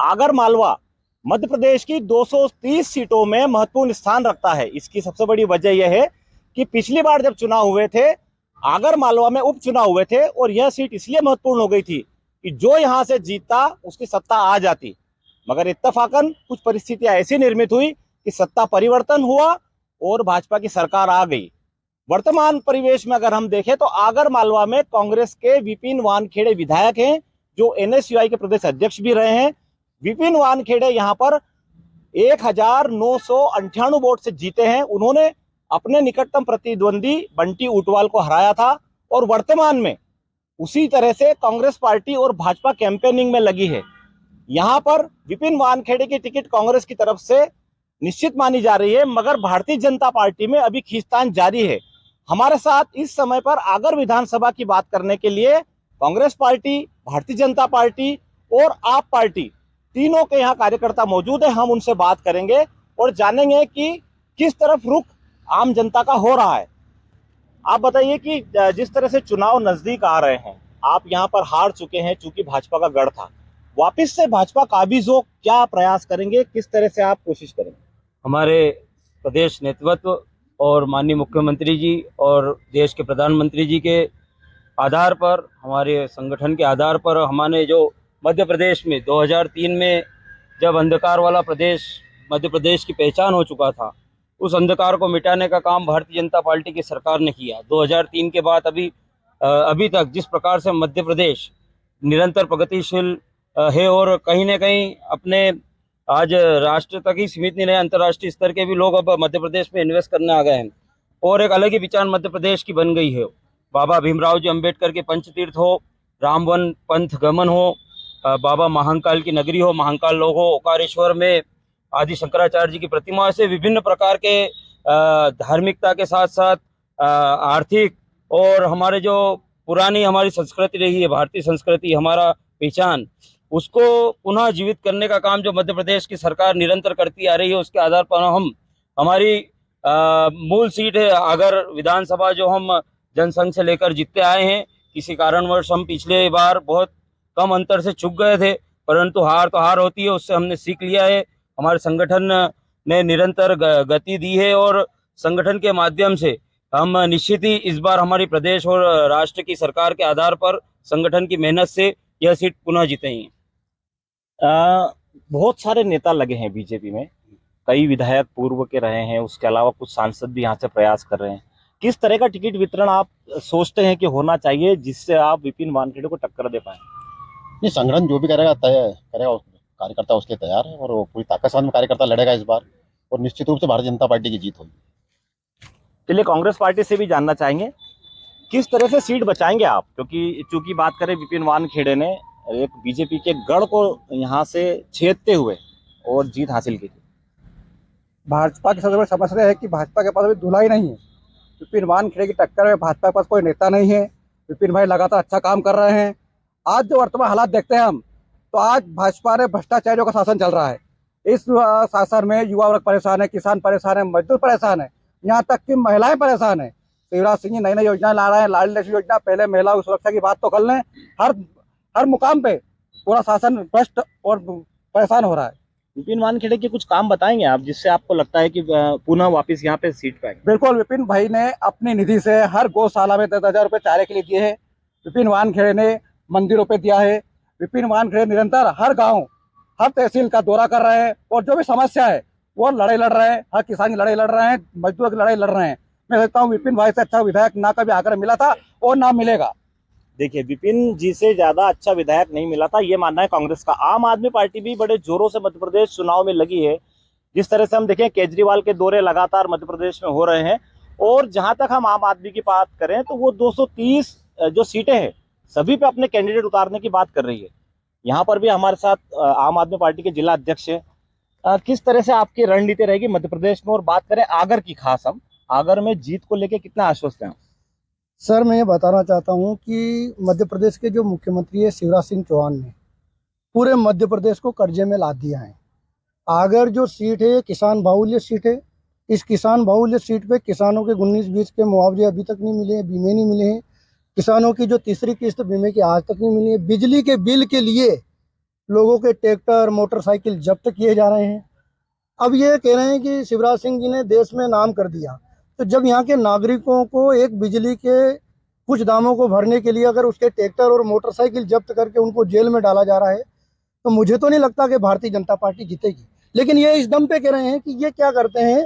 आगर मालवा मध्य प्रदेश की 230 सीटों में महत्वपूर्ण स्थान रखता है। इसकी सबसे बड़ी वजह यह है कि पिछली बार जब चुनाव हुए थे, आगर मालवा में उपचुनाव हुए थे और यह सीट इसलिए महत्वपूर्ण हो गई थी कि जो यहां से जीतता उसकी सत्ता आ जाती। मगर इत्तफाकन कुछ परिस्थितियां ऐसी निर्मित हुई कि सत्ता परिवर्तन हुआ और भाजपा की सरकार आ गई। वर्तमान परिवेश में अगर हम देखें तो आगर मालवा में कांग्रेस के विपिन वानखेड़े विधायक हैं, जो एनएसयूआई के प्रदेश अध्यक्ष भी रहे हैं। विपिन वानखेड़े यहां पर 1998 वोट से जीते हैं। उन्होंने अपने निकटतम प्रतिद्वंदी बंटी ऊटवाल को हराया था और वर्तमान में उसी तरह से कांग्रेस पार्टी और भाजपा कैंपेनिंग में लगी है। यहां पर विपिन वानखेड़े की टिकट कांग्रेस की तरफ से निश्चित मानी जा रही है, मगर भारतीय जनता पार्टी में अभी खींचतान जारी है। हमारे साथ इस समय पर आगर विधानसभा की बात करने के लिए कांग्रेस पार्टी, भारतीय जनता पार्टी और आप पार्टी तीनों के यहाँ कार्यकर्ता मौजूद है। हम उनसे बात करेंगे और जानेंगे कि किस तरफ रुख आम जनता का हो रहा है। आप बताइए कि जिस तरह से चुनाव नजदीक आ रहे हैं, आप यहाँ पर हार चुके हैं चूंकि भाजपा का गढ़ था, वापस से भाजपा काबिज हो, क्या प्रयास करेंगे, किस तरह से आप कोशिश करेंगे? हमारे प्रदेश नेतृत्व और माननीय मुख्यमंत्री जी और देश के प्रधानमंत्री जी के आधार पर, हमारे संगठन के आधार पर, हमने जो मध्य प्रदेश में 2003 में जब अंधकार वाला प्रदेश मध्य प्रदेश की पहचान हो चुका था, उस अंधकार को मिटाने का काम भारतीय जनता पार्टी की सरकार ने किया। 2003 के बाद अभी तक जिस प्रकार से मध्य प्रदेश निरंतर प्रगतिशील है और कहीं न कहीं अपने आज राष्ट्र तक ही सीमित नहीं रहे, अंतर्राष्ट्रीय स्तर के भी लोग अब मध्य प्रदेश में इन्वेस्ट करने आ गए हैं और एक अलग ही पहचान मध्य प्रदेश की बन गई है। बाबा भीमराव जी अम्बेडकर के पंचतीर्थ हो, रामवन पंथ गमन हो, बाबा महाकाल की नगरी हो, महाकाल लोग हो, ओकारेश्वर में आदि शंकराचार्य जी की प्रतिमा से विभिन्न प्रकार के धार्मिकता के साथ साथ आर्थिक और हमारे जो पुरानी हमारी संस्कृति रही है, भारतीय संस्कृति हमारा पहचान, उसको पुनः जीवित करने का काम जो मध्य प्रदेश की सरकार निरंतर करती आ रही है, उसके आधार पर हमारी मूल सीट है आगर विधानसभा, जो हम जनसंघ से लेकर जीतते आए हैं। किसी कारणवश हम पिछले बार बहुत कम अंतर से चूक गए थे, परंतु हार तो हार होती है, उससे हमने सीख लिया है। हमारे संगठन ने निरंतर गति दी है और संगठन के माध्यम से हम निश्चित ही इस बार हमारी प्रदेश और राष्ट्र की सरकार के आधार पर संगठन की मेहनत से यह सीट पुनः जीतेंगे। बहुत सारे नेता लगे हैं बीजेपी में, कई विधायक पूर्व के रहे हैं, उसके अलावा कुछ सांसद भी यहाँ से प्रयास कर रहे हैं। किस तरह का टिकट वितरण आप सोचते हैं कि होना चाहिए जिससे आप विपिन वानखेड़े को टक्कर दे पाए? नहीं, संगठन जो भी करेगा तय करेगा, कार्यकर्ता उसके तैयार है और वो पूरी ताकत साथ में कार्यकर्ता लड़ेगा इस बार और निश्चित रूप से भारतीय जनता पार्टी की जीत होगी। चलिए, कांग्रेस पार्टी से भी जानना चाहेंगे किस तरह से सीट बचाएंगे आप, क्योंकि चूंकि बात करें विपिन वानखेड़े ने एक बीजेपी के गढ़ को यहाँ से छेदते हुए और जीत हासिल की थी। भाजपा की सबसे बड़ी समस्या है कि भाजपा के पास अभी दूल्हा ही नहीं है। विपिन वानखेड़े की टक्कर में भाजपा के पास कोई नेता नहीं है। विपिन भाई लगातार अच्छा काम कर रहे हैं। आज जो वर्तमान हालात देखते हैं हम, तो आज भाजपा ने भ्रष्टाचारियों का शासन चल रहा है। इस शासन में युवा वर्ग परेशान है, किसान परेशान है, मजदूर परेशान है, यहाँ तक कि महिलाएं परेशान है। शिवराज सिंह जी नई नई योजना ला रहे हैं, लाडली लक्ष्मी योजना, पहले महिलाओं की सुरक्षा की बात तो कर लें। हर मुकाम पे पूरा शासन भ्रष्ट और परेशान हो रहा है। विपिन वानखेड़े के कुछ काम बताएंगे आप जिससे आपको लगता है कि पुनः वापस यहाँ पे सीट पाएंगे? बिल्कुल, विपिन भाई ने अपनी निधि से हर गौशाला में 10,000 रुपये चारे के लिए दिए हैं। विपिन वानखेड़े ने मंदिरों पे दिया है। विपिन वानखेड़े निरंतर हर गांव, हर तहसील का दौरा कर रहे हैं और जो भी समस्या है वो लड़ाई लड़ रहे हैं। हर किसान की लड़ाई लड़ रहे हैं, मजदूरों की लड़ाई लड़ रहे हैं। मैं समझता हूँ विपिन भाई से अच्छा विधायक ना कभी आकर मिला था और ना मिलेगा। देखिए, विपिन जी से ज्यादा अच्छा विधायक नहीं मिला था, ये मानना है कांग्रेस का। आम आदमी पार्टी भी बड़े जोरों से मध्य प्रदेश चुनाव में लगी है। जिस तरह से हम देखें, केजरीवाल के दौरे लगातार मध्य प्रदेश में हो रहे हैं और जहां तक हम आम आदमी की बात करें तो वो 230 जो सीटें हैं सभी पे अपने कैंडिडेट उतारने की बात कर रही है। यहाँ पर भी हमारे साथ आम आदमी पार्टी के जिला अध्यक्ष है। किस तरह से आपकी रणनीति रहेगी मध्य प्रदेश में? और बात करें आगर की, खास हम आगर में जीत को लेकर कितना आश्वस्त हैं? सर, मैं ये बताना चाहता हूँ कि मध्य प्रदेश के जो मुख्यमंत्री है शिवराज सिंह चौहान ने पूरे मध्य प्रदेश को कर्जे में ला दिया है। आगर जो सीट है किसान बाहुल्य सीट है। इस किसान बाहुल्य सीट पे किसानों के 19-20 के मुआवजे अभी तक नहीं मिले हैं, बीमे नहीं मिले हैं। किसानों की जो तीसरी किस्त बीमे की आज तक नहीं मिली है। बिजली के बिल के लिए लोगों के ट्रैक्टर मोटरसाइकिल जब्त किए जा रहे हैं। अब ये कह रहे हैं कि शिवराज सिंह जी ने देश में नाम कर दिया, तो जब यहाँ के नागरिकों को एक बिजली के कुछ दामों को भरने के लिए अगर उसके ट्रैक्टर और मोटरसाइकिल जब्त करके उनको जेल में डाला जा रहा है, तो मुझे तो नहीं लगता कि भारतीय जनता पार्टी जीतेगी। लेकिन ये इस दम पे कह रहे हैं कि ये क्या करते हैं,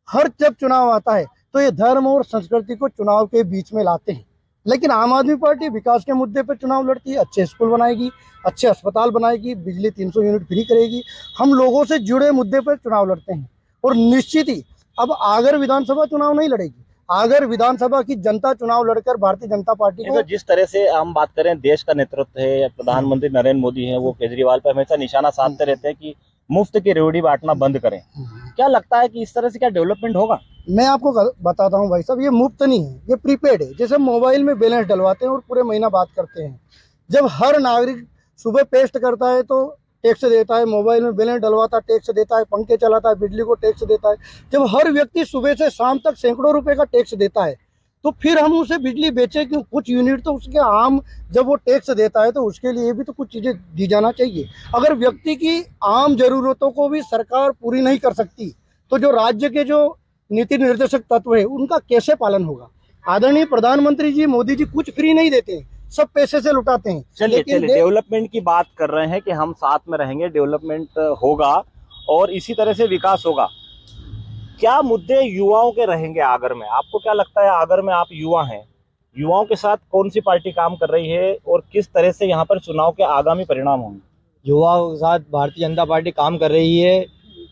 हर जब चुनाव आता है तो ये धर्म और संस्कृति को चुनाव के बीच में लाते हैं। लेकिन आम आदमी पार्टी विकास के मुद्दे पर चुनाव लड़ती है, अच्छे स्कूल बनाएगी, अच्छे अस्पताल बनाएगी, बिजली 300 यूनिट फ्री करेगी। हम लोगों से जुड़े मुद्दे पर चुनाव लड़ते हैं। और निश्चित ही अब आगर विधानसभा चुनाव नहीं लड़ेगी, आगर विधानसभा की जनता चुनाव लड़कर भारतीय जनता पार्टी को, जिस तरह से हम बात करें, देश का नेतृत्व है, प्रधानमंत्री नरेंद्र मोदी हैं, वो केजरीवाल पर हमेशा निशाना साधते रहते हैं कि मुफ्त की रेवड़ी बांटना बंद करें। क्या लगता है कि इस तरह से क्या डेवलपमेंट होगा? मैं आपको बताता हूँ भाई साहब, ये मुफ्त नहीं है, ये प्रीपेड है। जैसे मोबाइल में बैलेंस डलवाते हैं और पूरे महीना बात करते हैं। जब हर नागरिक सुबह पेस्ट करता है तो टैक्स देता है, मोबाइल में बैलेंस डलवाता है टैक्स देता है, पंखे चलाता है बिजली को टैक्स देता है। जब हर व्यक्ति सुबह से शाम तक सैकड़ों रुपए का टैक्स देता है, तो फिर हम उसे बिजली बेचे क्यों? कुछ यूनिट तो उसके आम, जब वो टैक्स देता है तो उसके लिए भी तो कुछ चीज़ें दी जाना चाहिए। अगर व्यक्ति की आम जरूरतों को भी सरकार पूरी नहीं कर सकती, तो जो राज्य के जो नीति निर्देशक तत्व है उनका कैसे पालन होगा? आदरणीय प्रधानमंत्री जी मोदी जी कुछ फ्री नहीं देते हैं, सब पैसे से लुटाते हैं। चलिए डेवलपमेंट की बात कर रहे हैं कि हम साथ में रहेंगे, डेवलपमेंट होगा और इसी तरह से विकास होगा। क्या मुद्दे युवाओं के रहेंगे आगर में? आपको क्या लगता है, आगर में आप युवा हैं, युवाओं के साथ कौन सी पार्टी काम कर रही है और किस तरह से यहाँ पर चुनाव के आगामी परिणाम होंगे? युवाओं के साथ भारतीय जनता पार्टी काम कर रही है।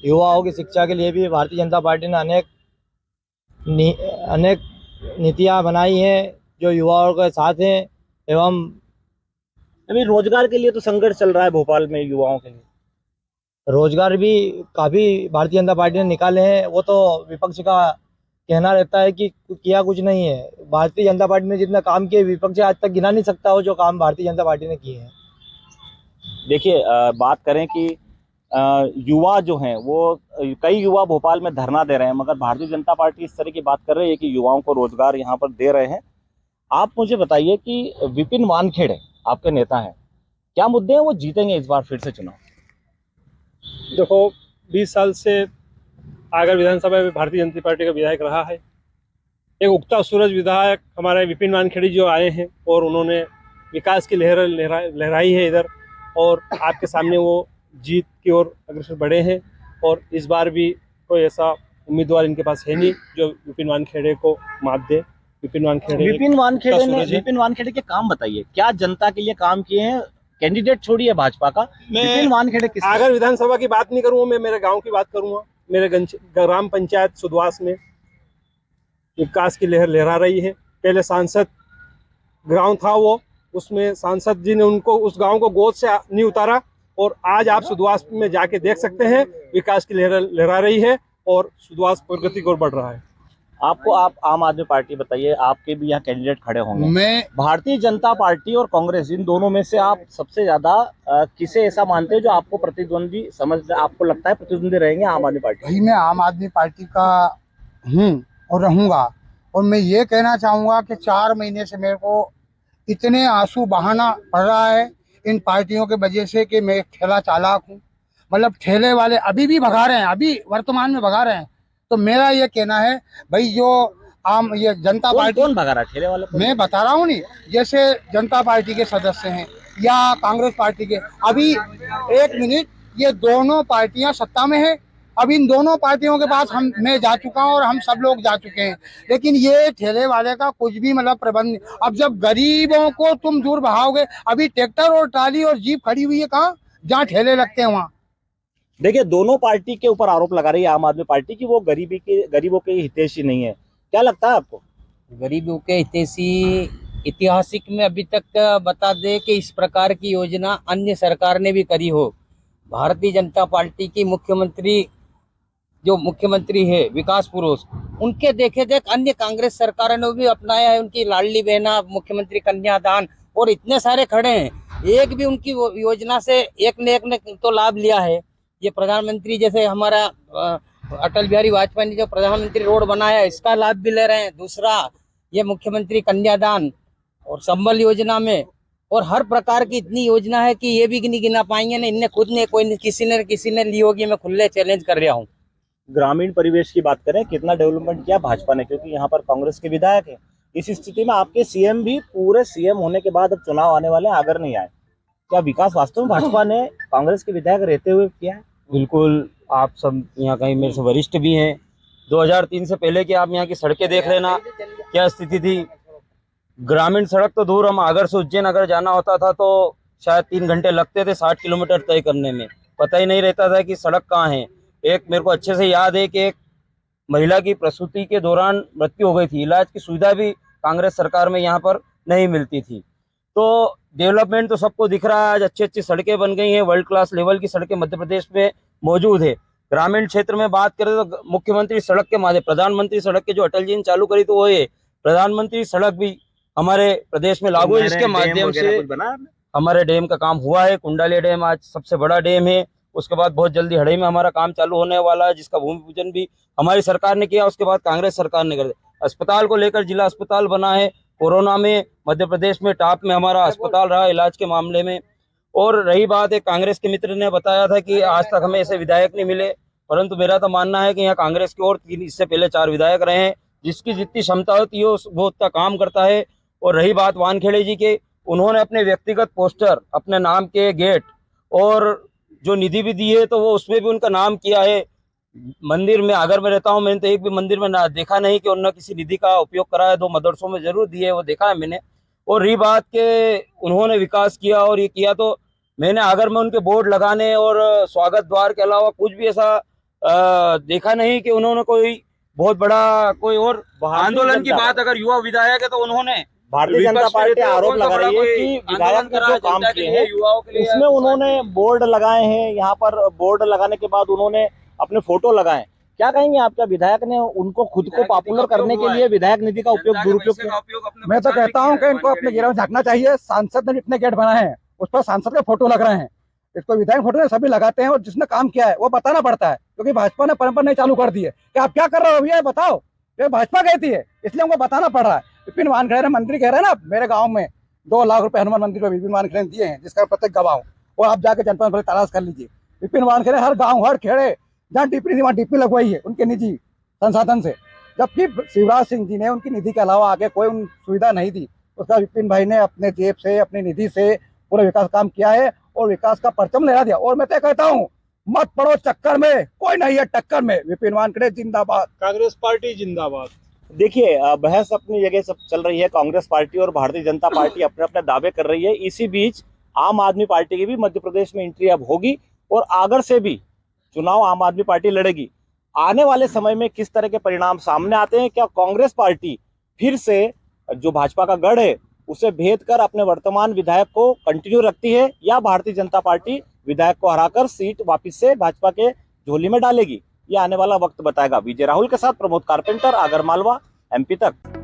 युवाओं की शिक्षा के लिए भी भारतीय जनता पार्टी ने अनेक नीतियाँ बनाई हैं जो युवाओं के साथ हैं। एवं अभी रोजगार के लिए तो संघर्ष चल रहा है भोपाल में युवाओं के लिए। रोजगार भी काफ़ी भारतीय जनता पार्टी ने निकाले हैं। वो तो विपक्ष का कहना रहता है कि किया कुछ नहीं है। भारतीय जनता पार्टी ने जितना काम किया विपक्ष आज तक गिना नहीं सकता हो जो काम भारतीय जनता पार्टी ने किए हैं। देखिए बात करें कि युवा जो हैं वो कई युवा भोपाल में धरना दे रहे हैं, मगर भारतीय जनता पार्टी इस तरह की बात कर रही है कि युवाओं को रोजगार यहाँ पर दे रहे हैं। आप मुझे बताइए कि विपिन वानखेड़े आपके नेता हैं, क्या मुद्दे हैं वो जीतेंगे इस बार फिर से चुनाव? देखो 20 साल से आगर विधानसभा में भारतीय जनता पार्टी का विधायक रहा है। एक उगता सूरज विधायक हमारे विपिन वानखेड़े जो आए हैं और उन्होंने विकास की लहर लहराई है इधर, और आपके सामने वो जीत की ओर अग्रसर बढ़े हैं। और इस बार भी कोई ऐसा उम्मीदवार इनके पास है नहीं जो विपिन वानखेड़े को मात दे। विपिन वानखेड़े के काम बताइए, क्या जनता के लिए काम किए हैं? कैंडिडेट छोड़िए भाजपा का, विपिन वानखेड़े किस अगर विधानसभा की बात नहीं करूँगा, मैं मेरे गांव की बात करूंगा। मेरे ग्राम पंचायत सुदवास में विकास की लहर लहरा रही है। पहले सांसद ग्राउंड था, वो उसमें सांसद जी ने उनको उस गांव को गोद से नहीं उतारा, और आज आप सुदवास में जाके देख सकते हैं विकास की लहर लहरा रही है और सुदवास प्रगति की ओर बढ़ रहा है। आपको, आप आम आदमी पार्टी बताइए, आपके भी यहाँ कैंडिडेट खड़े होंगे। मैं भारतीय जनता पार्टी और कांग्रेस, इन दोनों में से आप सबसे ज्यादा किसे ऐसा मानते हैं जो आपको प्रतिद्वंदी आपको लगता है प्रतिद्वंदी रहेंगे आम आदमी पार्टी? भाई मैं आम आदमी पार्टी का हूँ और रहूँगा, और मैं ये कहना चाहूँगा कि 4 महीने से मेरे को इतने आंसू बहाना पड़ रहा है इन पार्टियों के वजह से कि मैं ठेला चालक हूँ। मतलब ठेले वाले अभी भी भगा रहे हैं, अभी वर्तमान में भगा रहे हैं। तो मेरा ये कहना है भाई, जो आम ये जनता पार्टी, कौन भगा रहा है ठेले वाले? मैं बता रहा हूँ नहीं, जैसे जनता पार्टी के सदस्य हैं या कांग्रेस पार्टी के, अभी 1 मिनट, ये दोनों पार्टियां सत्ता में है। अब इन दोनों पार्टियों के पास मैं जा चुका हूं और हम सब लोग जा चुके हैं, लेकिन ये ठेले वाले का कुछ भी मतलब प्रबंध नहीं। अब जब गरीबों को तुम दूर बहाओगे, अभी ट्रैक्टर और ट्राली और जीप खड़ी हुई है कहाँ, जहाँ ठेले लगते हैं वहाँ। देखिए, दोनों पार्टी के ऊपर आरोप लगा रही है आम आदमी पार्टी की वो गरीबों के हितैषी नहीं है। क्या लगता है आपको? गरीबों के हितैषी ऐतिहासिक में अभी तक बता दे कि इस प्रकार की योजना अन्य सरकार ने भी करी हो। भारतीय जनता पार्टी की मुख्यमंत्री है विकास पुरुष, उनके देखे देख अन्य कांग्रेस सरकारों ने भी अपनाया है। उनकी लाडली बहना मुख्यमंत्री कन्यादान और इतने सारे खड़े हैं, एक भी उनकी योजना से एक ने तो लाभ लिया है। ये प्रधानमंत्री जैसे हमारा अटल बिहारी वाजपेयी ने जो प्रधानमंत्री रोड बनाया, इसका लाभ भी ले रहे हैं। दूसरा, ये मुख्यमंत्री कन्यादान और संबल योजना में और हर प्रकार की इतनी योजना है कि ये भी नहीं गिना पाएंगे ना, इनने खुद ने कोई किसी ने ली होगी। मैं खुले चैलेंज कर रहा हूँ। ग्रामीण परिवेश की बात करें, कितना डेवलपमेंट किया भाजपा ने, क्योंकि यहाँ पर कांग्रेस के विधायक है। इस स्थिति में आपके सीएम भी पूरे सीएम होने के बाद अब चुनाव आने वाले हैं, अगर नहीं आए, क्या विकास वास्तव में भाजपा ने कांग्रेस के विधायक रहते हुए किया है? बिल्कुल, आप सब यहाँ कहीं मेरे से वरिष्ठ भी हैं। 2003 से पहले की आप यहाँ की सड़कें देख लेना, क्या स्थिति थी। ग्रामीण सड़क तो दूर, हम आगर से उज्जैन अगर जाना होता था तो शायद 3 घंटे लगते थे 60 किलोमीटर तय करने में, पता ही नहीं रहता था कि सड़क कहाँ है। एक मेरे को अच्छे से याद है कि एक महिला की प्रसूति के दौरान मृत्यु हो गई थी, इलाज की सुविधा भी कांग्रेस सरकार में यहाँ पर नहीं मिलती थी। तो डेवलपमेंट तो सबको दिख रहा है, आज अच्छी अच्छी सड़कें बन गई हैं, वर्ल्ड क्लास लेवल की सड़कें मध्य प्रदेश में मौजूद है। ग्रामीण क्षेत्र में बात करें तो मुख्यमंत्री सड़क के माध्यम, प्रधानमंत्री सड़क के जो अटल जी ने चालू करी तो वो है प्रधानमंत्री सड़क भी हमारे प्रदेश में लागू है, जिसके माध्यम से हमारे डैम का काम हुआ है। कुंडालिया डैम आज सबसे बड़ा डैम है। उसके बाद बहुत जल्दी हड़ई में हमारा काम चालू होने वाला है, जिसका भूमि पूजन भी हमारी सरकार ने किया, उसके बाद कांग्रेस सरकार ने कर दिया। अस्पताल को लेकर जिला अस्पताल बना है। कोरोना में मध्य प्रदेश में टॉप में हमारा अस्पताल रहा इलाज के मामले में। और रही बात है, कांग्रेस के मित्र ने बताया था कि आज तक हमें ऐसे विधायक नहीं मिले, परंतु मेरा तो मानना है कि यहाँ कांग्रेस की ओर 3 इससे पहले 4 विधायक रहे हैं, जिसकी जितनी क्षमता होती है वो उतना काम करता है। और रही बात वानखेड़े जी के, उन्होंने अपने व्यक्तिगत पोस्टर, अपने नाम के गेट और जो निधि भी दी है तो वो उसमें भी उनका नाम किया है। मंदिर में अगर मैं रहता हूँ, मैंने तो एक भी मंदिर में ना देखा नहीं कि उन्होंने किसी निधि का उपयोग करा है। 2 मदरसों में जरूर दिए, वो देखा है मैंने। और रही बात के उन्होंने विकास किया और ये किया, तो मैंने अगर मैं उनके बोर्ड लगाने और स्वागत द्वार के अलावा कुछ भी ऐसा देखा नहीं कि उन्होंने कोई बहुत बड़ा कोई और आंदोलन की बात। अगर युवा विधायक है तो उन्होंने भारतीय जनता पार्टी आरोप लगा रही है कि विधायक ने जो काम किए हैं उसमें उन्होंने बोर्ड लगाए हैं, यहाँ पर बोर्ड लगाने के बाद उन्होंने अपने फोटो लगाए। क्या कहेंगे आप, क्या विधायक ने उनको खुद को पॉपुलर करने के लिए विधायक निधि का उपयोग दुरुपयोग किया? मैं तो कहता हूँ कि इनको अपने घेरे में झांकना चाहिए। सांसद ने इतने गेट बनाए हैं, उस पर सांसद के फोटो लग रहे हैं, इसको विधायक फोटो सभी लगाते हैं, और जिसने काम किया है वो बताना पड़ता है, क्योंकि भाजपा ने परंपरा नहीं चालू कर दी है कि आप क्या कर रहे हो भैया बताओ। ये भाजपा कहती है, इसलिए हमको बताना पड़ रहा है। विपिन वानखेड़े मंत्री कह रहे हैं ना, मेरे गांव में 2 लाख रुपए हनुमान मंदिर को विपिन वानखेड़े ने दिए हैं, जिसका प्रत्येक गवाह हूं। वो आप जाके जनपद पर तलाश कर लीजिए। विपिन वानखेड़े हर गांव हर खेड़े जहाँ डीपी नहीं वहाँ डीपी लगवाई है उनके निजी संसाधन से, जबकि शिवराज सिंह जी ने उनकी निधि के अलावा आगे कोई उन सुविधा नहीं दी। उसका विपिन भाई ने अपने जेब से, अपनी निधि से पूरा विकास काम किया है और विकास का परचम लहरा दिया। और मैं तो कहता हूँ, मत पड़ो चक्कर में, कोई नहीं है टक्कर में। विपिन वानखेड़े जिंदाबाद, कांग्रेस पार्टी जिंदाबाद। देखिए, बहस अपनी जगह सब चल रही है। कांग्रेस पार्टी और भारतीय जनता पार्टी अपने अपने दावे कर रही है। इसी बीच आम आदमी पार्टी की भी मध्य प्रदेश में एंट्री अब होगी और आगर से भी चुनाव आम आदमी पार्टी लड़ेगी। आने वाले समय में किस तरह के परिणाम सामने आते हैं, क्या कांग्रेस पार्टी फिर से जो भाजपा का गढ़ है उसे भेद कर अपने वर्तमान विधायक को कंटिन्यू रखती है, या भारतीय जनता पार्टी विधायक को हराकर सीट वापस से भाजपा के झोली में डालेगी? ये आने वाला वक्त बताएगा। विजय राहुल के साथ प्रमोद कारपेंटर, आगर मालवा, MP तक।